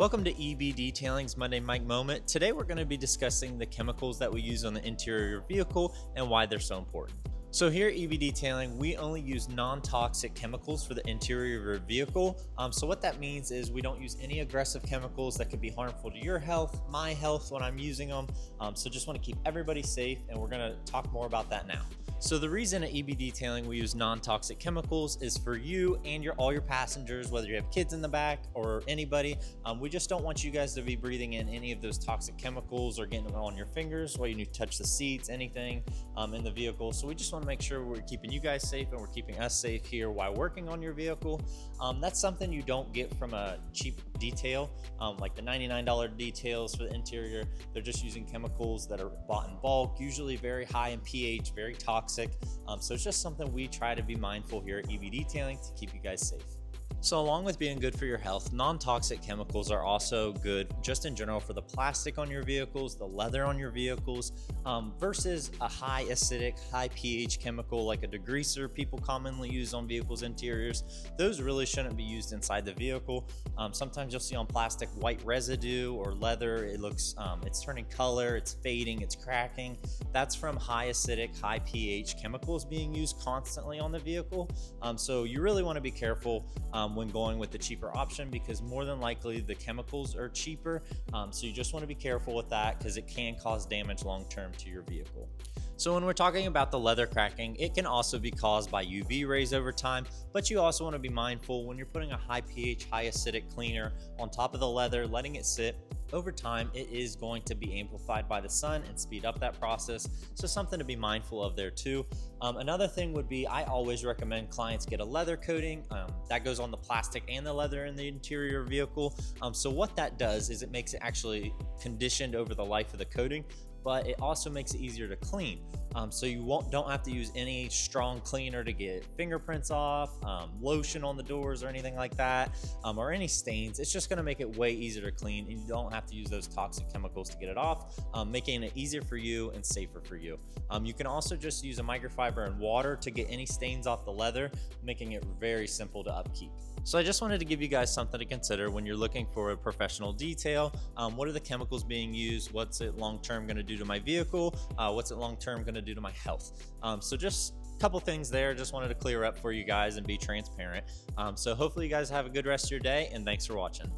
Welcome to EB Detailing's Monday Mike Moment. Today we're going to be discussing the chemicals that we use on the interior of your vehicle and why they're so important. So here at EB Detailing, we only use non-toxic chemicals for the interior of your vehicle. So what that means is we don't use any aggressive chemicals that could be harmful to your health, my health when I'm using them. So just want to keep everybody safe, and we're going to talk more about that now. So the reason at EB Detailing we use non-toxic chemicals is for you and all your passengers, whether you have kids in the back or anybody. We just don't want you guys to be breathing in any of those toxic chemicals or getting them on your fingers while you touch the seats, anything in the vehicle. So we just want to make sure we're keeping you guys safe and we're keeping us safe here while working on your vehicle. That's something you don't get from a cheap detail, like the $99 details for the interior. They're just using chemicals that are bought in bulk, usually very high in pH, very toxic. So it's just something we try to be mindful here at EB Detailing to keep you guys safe. So along with being good for your health, non-toxic chemicals are also good just in general for the plastic on your vehicles, the leather on your vehicles, versus a high acidic, high pH chemical like a degreaser people commonly use on vehicles interiors. Those really shouldn't be used inside the vehicle. Sometimes you'll see on plastic white residue or leather. It looks, it's turning color, it's fading, it's cracking. That's from high acidic, high pH chemicals being used constantly on the vehicle. So you really want to be careful when going with the cheaper option, because more than likely the chemicals are cheaper. So you just want to be careful with that because it can cause damage long-term to your vehicle. So when we're talking about the leather cracking, it can also be caused by UV rays over time, but you also want to be mindful when you're putting a high pH, high acidic cleaner on top of the leather, letting it sit. Over time, it is going to be amplified by the sun and speed up that process. So something to be mindful of there too. Another thing would be, I always recommend clients get a leather coating. That goes on the plastic and the leather in the interior vehicle. So what that does is it makes it actually conditioned over the life of the coating, but it also makes it easier to clean. So you don't have to use any strong cleaner to get fingerprints off, lotion on the doors or anything like that, or any stains. It's just gonna make it way easier to clean, and you don't have to use those toxic chemicals to get it off, making it easier for you and safer for you. You can also just use a microfiber and water to get any stains off the leather, making it very simple to upkeep. So I just wanted to give you guys something to consider when you're looking for a professional detail. What are the chemicals being used? What's it long-term going to do to my vehicle? What's it long-term going to do to my health? So just a couple things there. Just wanted to clear up for you guys and be transparent. So hopefully you guys have a good rest of your day, and thanks for watching.